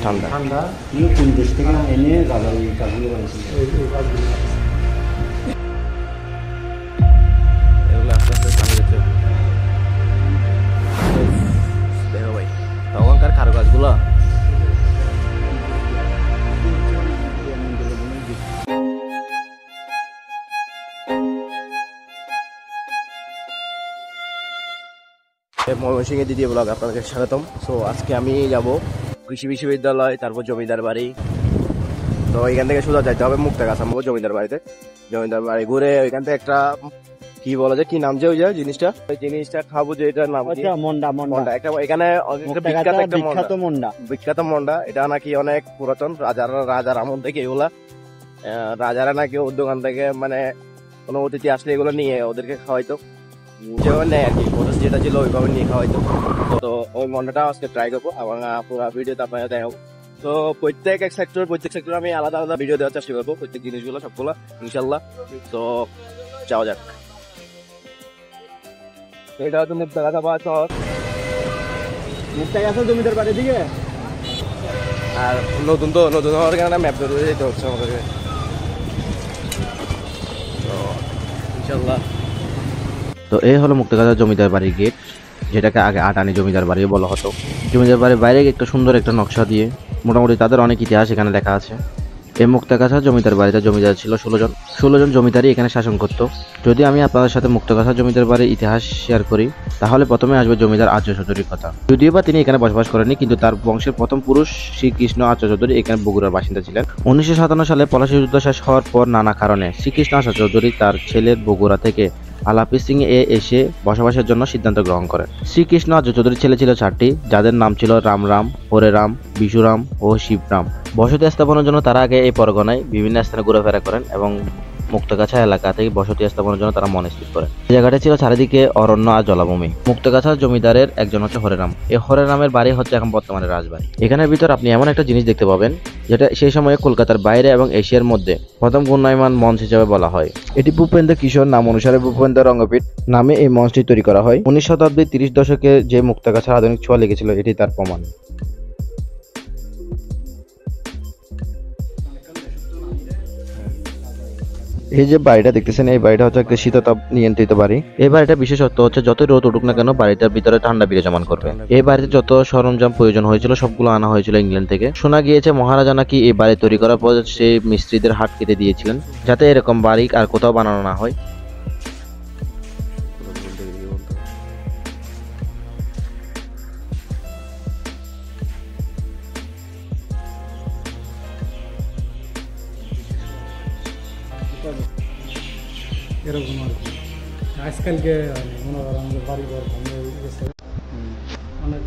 ঠান্ডা ঠান্ডা কোন দেশ থেকে এনে এই কাজগুলো বানিয়েছিল। এগুলো আস্তে আস্তে পানি যাচ্ছে দেখো ভাই তখনকার কারুকাজগুলো ময়মনসিংহের দ্বিতীয় ব্লগ আপনাদের স্বাগতম। সো আজকে আমি যাব কৃষি বিশ্ববিদ্যালয়, তারপর জমিদার বাড়ি। তো এখান থেকে সোজা যাইতে হবে মুক্তাগাছা জমিদার বাড়িতে। জমিদার বাড়ি ঘুরে ওইখান থেকে একটা কি বলা যায়, কি নাম যে ওই জিনিসটা, ওই জিনিসটা খাবো, যে এটার নাম মন্ডা। একটা এখানে বিখ্যাত মন্ডা। এটা নাকি অনেক পুরাতন, রাজার আমল থেকে এগুলা। রাজারা নাকি ওর দোকান থেকে মানে কোনো অতিথি আসলে এগুলো নিয়ে ওদেরকে খাওয়াইতো, যেভাবে নেয় আর কি, খরচ যেটা ছিল ওইভাবে নিয়ে খাওয়াইতো। তো ওই মন্ডাটা আজকে ট্রাই করবো এবং পুরো ভিডিওতে আপনারা দেখাবো। তো প্রত্যেক সেক্টর আমি আলাদা আলাদা ভিডিও দেওয়ার চেষ্টা করবো, প্রত্যেক জিনিসগুলো সবগুলো ইনশাল্লাহ। তো যাওয়া যাক। এটা হচ্ছে মুক্তাগাছা বা শহর, মুক্তাগাছা জমিদার বাড়ির দিকে। আর নতুন হওয়ার কারণে ম্যাপ ধরে যেতে হচ্ছে আমাদেরকে। তো ইনশাল্লাহ। তো এই হলো মুক্তাগাছা জমিদার বাড়ির গেট, যেটাকে আগে আটানি জমিদার বাড়িও বলা হতো। জমিদার বাড়ির বাইরে একটা সুন্দর একটা নকশা দিয়ে মোটামুটি তাদের অনেক ইতিহাস এখানে লেখা আছে। এই মুক্তাগাছা জমিদার বাড়িতে জমিদার ছিল 16 জন জমিদারই এখানে শাসন করত। যদি আমি আপনাদের সাথে মুক্তাগাছা জমিদার বাড়ির ইতিহাস শেয়ার করি, তাহলে প্রথমে আসবে জমিদার আর্য চৌধুরীর কথা। যদিও বা তিনি এখানে বসবাস করেনি, কিন্তু তার বংশের প্রথম পুরুষ শ্রীকৃষ্ণ আর্য চৌধুরী এখানে বগুড়ার বাসিন্দা ছিলেন। 1957 সালে পলাশী যুদ্ধ শেষ হওয়ার পর নানা কারণে শ্রীকৃষ্ণ আর্য চৌধুরী তার ছেলের বগুড়া থেকে আলাপি সিং এ এসে বসবাসের জন্য সিদ্ধান্ত গ্রহণ করেন। শ্রীকৃষ্ণ আর্য চৌধুরীর ছেলে ছিল 4টি, যাদের নাম ছিল রামরাম, হরেরাম, বিশুরাম ও শিবরাম। বসতি স্থাপনের জন্য তারা আগে এই পরগনায় বিভিন্ন স্থানে ঘোরাফেরা করেন এবং মুক্তাগাছা এলাকা থেকে বসতি স্থাপনের জন্য তারা মনস্থির করেন। এই জায়গাটা ছিল চারিদিকে অরণ্য আর জলাভূমি। মুক্তাগাছা জমিদারের একজন হচ্ছে হরেরাম। এই হরেরামের বাড়ি হচ্ছে এখন বর্তমানে রাজবাড়ি। এখানের ভিতর আপনি এমন একটা জিনিস দেখতে পাবেন যেটা সেই সময়ে কলকাতার বাইরে এবং এশিয়ার মধ্যে প্রথম ঘূর্ণায়মান মঞ্চ হিসেবে বলা হয়। এটি ভূপেন্দ্র কিশোর নাম অনুসারে ভূপেন্দ্র রঙ্গপীঠ নামে এই মঞ্চটি তৈরি করা হয়। 19 শতাব্দীর 30 দশকে যে মুক্তাগাছার আধুনিক ছোঁয়া লেগেছিল, এটি তার প্রমাণ। এই যে বাড়িটা দেখতেছেন, এই বাড়িটা হচ্ছে একটা শীততাপ নিয়ন্ত্রিত বাড়ি। এই বাড়িটার বিশেষত্ব হচ্ছে যতই রোদ উঠুক না কেন, বাড়িটার ভিতরে ঠান্ডা বিরাজমান করবে। এই বাড়িতে যত সরঞ্জাম প্রয়োজন হয়েছিল সবগুলো আনা হয়েছিল ইংল্যান্ড থেকে। শোনা গিয়েছে মহারাজা নাকি এই বাড়ি তৈরি করার পর সেই মিস্ত্রিদের হাত কেটে দিয়েছিলেন, যাতে এরকম বাড়ি আর কোথাও বানানো না হয়। এরকম আর কি আজকালকে মনে করেন আমাদের বাড়ি ঘর অনেক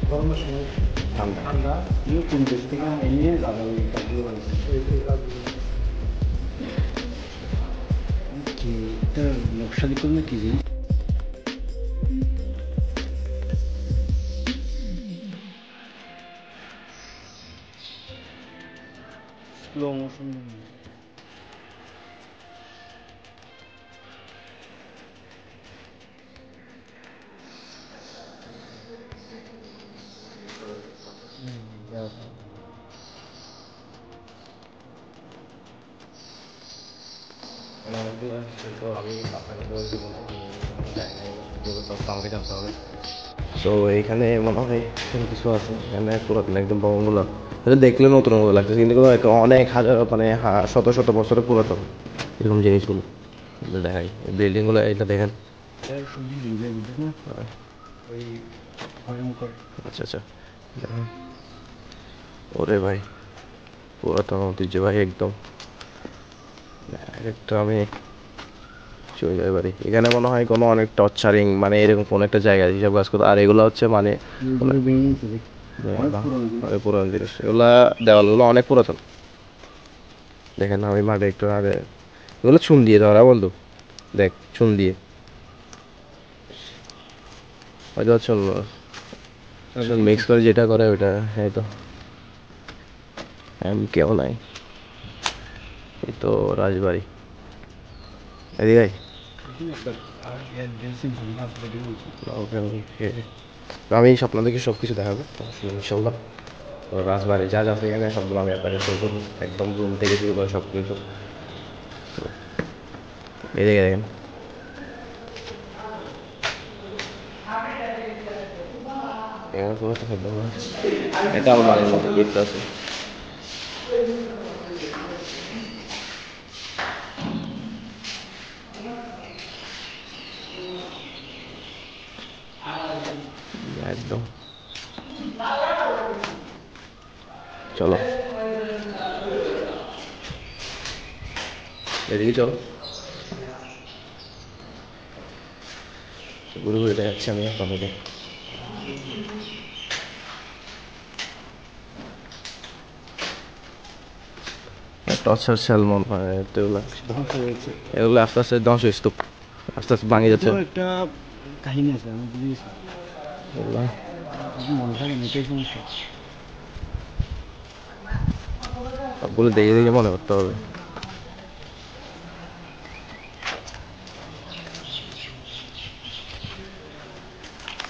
গরমের সময় ঠান্ডা কোন দেশ থেকে এনে এই কাজগুলো বানিয়েছে। কি এটা নকশা দিতে না কি জিনিস স্লো মোশন। তো এইখানে মনে হয় কিছু আছে, এখানে পুরাতন একদম ভবনগুলো দেখলে নতুন লাগছে, কিন্তু অনেক হাজার মানে শত শত বছরের পুরাতন এরকম জিনিসগুলো দেখাই। বিল্ডিং গুলো এটা দেখেন। আচ্ছা আচ্ছা, ওরে ভাই পুরাতন ঐতিহ্য ভাই একদম। একটা আমি চলে বাড়ি, এখানে মনে হয় কোনো অনেক টর্চারিং মানে এরকম কোনো একটা জায়গা হিসাব কাজ করতো। আর এগুলো হচ্ছে মানে পুরাতন জিনিস, এগুলা দেওয়ালগুলো অনেক পুরাতন। দেখেন আমি মাঠে একটু আগে এগুলো চুন দিয়ে ধরা বলতো, দেখ চুন দিয়ে হয়তো চুন মিক্স করে যেটা করে ওইটা। এই তো কেউ নাই, এই তো রাজবাড়ি এদিকে। ওকে ওকে, আমি স্বপ্ন দেখি সব কিছু দেখাবো ইনশাল্লাহ। তো রাজবাড়ি যা যা আছে এখানে সবগুলো আমি আপনাকে শো করবো, একদম রুম থেকে শুরু করে সব কিছু। এদিকে দেখেন, এখানে খুব একটা শব্দ হয়। এটা আমার বাড়ির মতো গিফট আছে। একদম চলো এদিকে চলো, ঘুরে ঘুরে দেখাচ্ছি আমি আপনাদের। টর্চার স্যালমন এগুলো এগুলো আস্তে আস্তে ধ্বংস স্তূপ, আস্তে আস্তে ভাঙে যাচ্ছে। একটা কাহিনী আছে, আমি বুঝেছি, এগুলো মনে থাকে না, এটাই সমস্যা। সবগুলো দেখে দেখে মনে করতে হবে।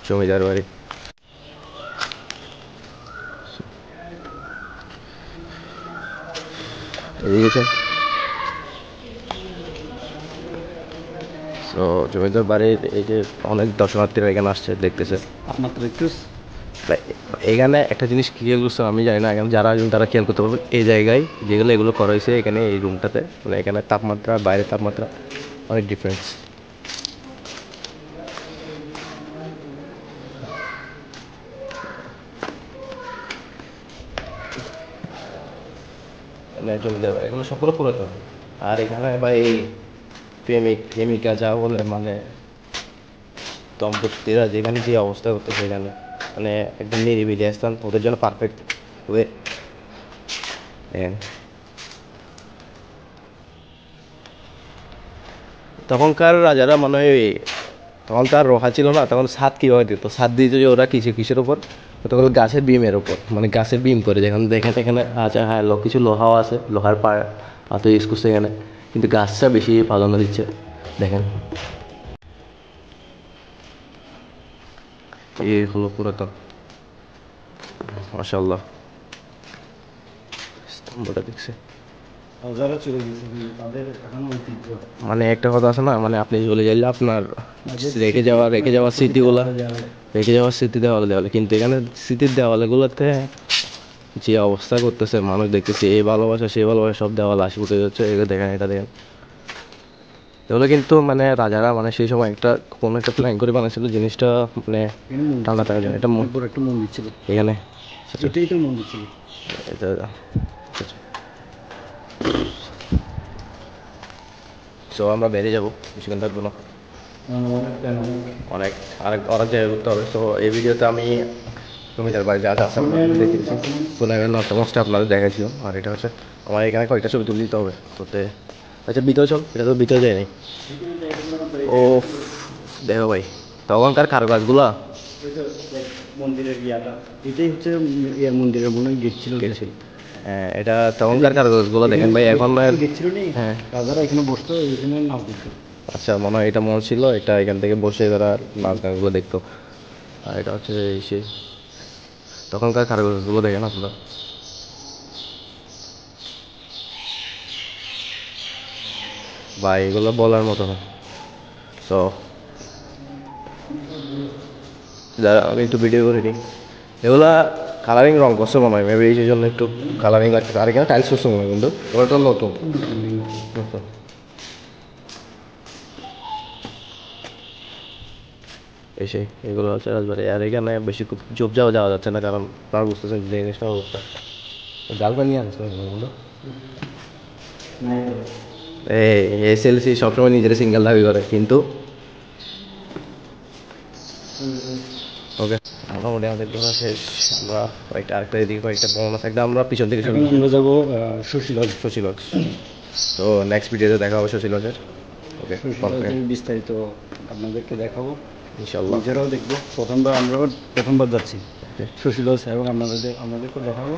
জমিদার বাড়ি, এদিকে চল। তো জমিদার বাড়ির এই যে অনেক দর্শনার্থীরা এখানে আসছে দেখতেছে। আপনার তো একটু এখানে একটা জিনিস খেয়াল করছে আমি জানি না, এখানে যারা আসবেন তারা খেয়াল করতে পারবে, এই জায়গায় যেগুলো এগুলো করা হয়েছে এখানে এই রুমটাতে, মানে এখানে তাপমাত্রা বাইরের তাপমাত্রা অনেক ডিফারেন্স। জমিদার বাড়ি এগুলো সবগুলো পুরাতন। আর এখানে ভাই প্রেমিকা যা বলে, মানে দম্পতিরা যেখানে যে অবস্থা করতেছে এখানে, মানে একদম নিরিবিলি স্থান ওদের জন্য পারফেক্ট ওয়ে। তখনকার রাজারা মনে হয় তখন তো আর রোহা ছিল না, তখন ছাদ কীভাবে দিত, ছাদ দিয়েছে যে ওরা কিসের ওপর, তখন গাছের বিমের ওপর, মানে গাছের বিম করে, যেখানে দেখেন এখানে আচ্ছা হ্যাঁ কিছু লোহাও আছে, লোহার পাতো ইউজ করছে এখানে, কিন্তু গাছটা বেশি প্রাধান্য দিচ্ছে। দেখেন এই হলো পুরাতন, মাশাআল্লাহ স্তম্ভটা দেখছে। যারা চলে গেছে তাদের এখন ঐতিহ্য, মানে একটা কথা আছে না, মানে আপনি চলে যাইলে আপনার রেখে যাওয়া স্মৃতিগুলা, রেখে যাওয়ার স্মৃতি দেওয়ালে দেওয়ালে, কিন্তু এখানে স্মৃতির দেওয়ালেগুলোতে যে অবস্থা করতেছে মানুষ দেখতেছে, এই ভালোবাসা সেই ভালোবাসা সব দেওয়াল আসি উঠে যাচ্ছে। এগুলো দেখেন, এটা দেখেন, এগুলো কিন্তু মানে রাজারা মানে সেই সময় একটা কোনো একটা প্ল্যান করে বানাচ্ছিল জিনিসটা, মানে ঠান্ডা থাকার জন্য। এটা বড় একটা মন্দির ছিল এখানে, এটাই তো মন্দির ছিল। এটা সো আমরা বেরিয়ে যাবো, বেশিক্ষণ থাকবো না, অনেক অনেক জায়গায় ঘুরতে হবে। তো এই ভিডিওতে আমি জমিদার বাড়ি যা আছে আপনাদের দেখেছি, সোনাগাঁও নর্থমোস্টে আপনাদের দেখাইছিল। আর এটা হচ্ছে আমার এখানে কয়েকটা ছবি তুলে দিতে হবে তোতে। আচ্ছা ভিতরে চল, এটা তো ভিতরে যায়নি। ও দেখো ভাই তখনকার কারুকাজগুলা, মন্দিরের ইয়াটা এটাই হচ্ছে মন্দিরের মনে হয় গেট ছিল। হ্যাঁ এটা তখনকার কারুকাজগুলো দেখেন ভাই, এখন গেট ছিল নেই, হ্যাঁ রাজারা এখানে বসতো, এখানে নাচ দিত। আচ্ছা মনে হয় এটা মল ছিল, এটা এখান থেকে বসে তারা নাচ গানগুলো দেখতো। আর এটা হচ্ছে সে তখনকার কারুকাজগুলো দেখেন আপনারা, বা এগুলো বলার মতো না। তো যারা আমি একটু ভিডিও করে নিই, এগুলা কালারিং রং করছে মনে হয় মেবি, এই জন্য একটু কালারিং লাগছে। আর এখানে টাইলস করছে মনে হয়, কিন্তু ওটা নতুন নতুন। এসে এগুলো হচ্ছে রাজবাড়ি। আর এখানে বেশি খুব যাওয়া যাচ্ছে না, কারণ আপনারা বুঝতেছেন যে জিনিসটা অবস্থা। গার্লফ্রেন্ড নিয়ে আসছে বন্ধু, এই এসএলসি সবসময় নিজের সিঙ্গেল দাবি করে, কিন্তু ওকে মোটামুটি আমাদের ঘোরা শেষ। আমরা কয়েকটা আরেকটা এদিকে কয়েকটা বর্ণনা থাকলে আমরা পিছন থেকে এখন আমরা যাবো শশীলজ। তো নেক্সট ভিডিওতে দেখা হবে শশীলজের। ওকে বিস্তারিত আপনাদেরকে দেখাবো, ইনশাল্লাহ। নিজেরাও দেখবো। প্রথমবার যাচ্ছি শশীলজ, এবং আপনাদেরকে দেখাবো।